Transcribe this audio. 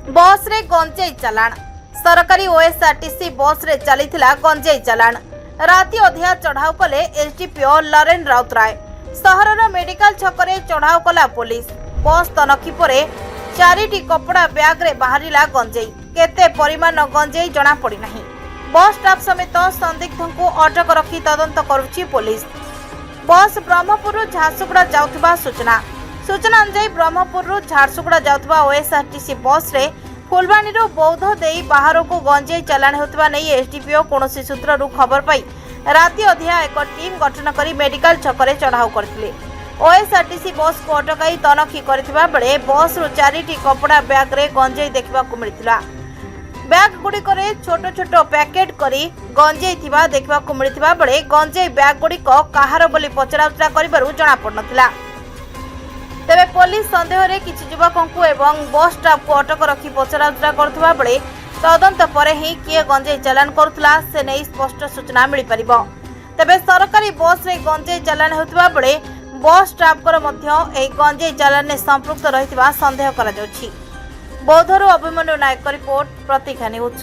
बस रे गंजेई चालाण। सरकारी ओएसआरटीसी बस रे चलीथिला गंजेई चालाण। राति अधिया चढ़ाऊ कले एसडीपीओ लरेन राउतराय। सहरर मेडिकल छकरे चढ़ाऊ कला पुलिस। बस तनखी परे 4टी कपड़ा बैग रे बाहरिला गंजेई। केते परिमाण गंजेई जणा पड़ी नाही। बस स्टाफ समेत संदिग्धों को अटक रखी तदंत करुछि पुलिस। बस ब्रह्मपुर झारसुगुड़ा जाउथबा सूचना अनुसार ब्रह्मपुर झारसुगुड़ा जाउथबा ओएसआरटीसी बस रे फुलबाणी बौद्ध देई बाहर को गंजेई चालाण होतबा नै एसडीपीओ कोनोसी सूत्ररु खबर पाई राति अधिया एक टीम गठन करी मेडिकल छकरे चढ़ाऊ करथिले। ओएसआरटीसी बस को अटकाई तनखी करथिबा बेले बस रु 4टी कपड़ा बैग रे गंजेई देखबा को मिलिथिला। बैग गुडी करे छोटो छोटो पैकेट करी गंजेई थिबा देखबा को मिलिथिबा बेले गंजेई बैग गुडी को काहार बोली पचराउचरा करिबारु जणा पड़नथिला। तेबे पुलिस संदेह रे किछि युवकों को एवं बस स्टाफ को अटक रखी पचराउचरा करथबा बेले तदंत परे ही किए गंजेई चालान करुथला से नै स्पष्ट सूचना मिलि परिबो। तेबे सरकारी बस रे गंजेई चालान होतबा बेले बस स्टाफ कर मध्य एही गंजेई चालान ने संपृक्त रहितबा संदेह करा जाउछि। बौद्धरू अभिमन्यु नायक रिपोर्ट प्रतीक्षा न्यूज।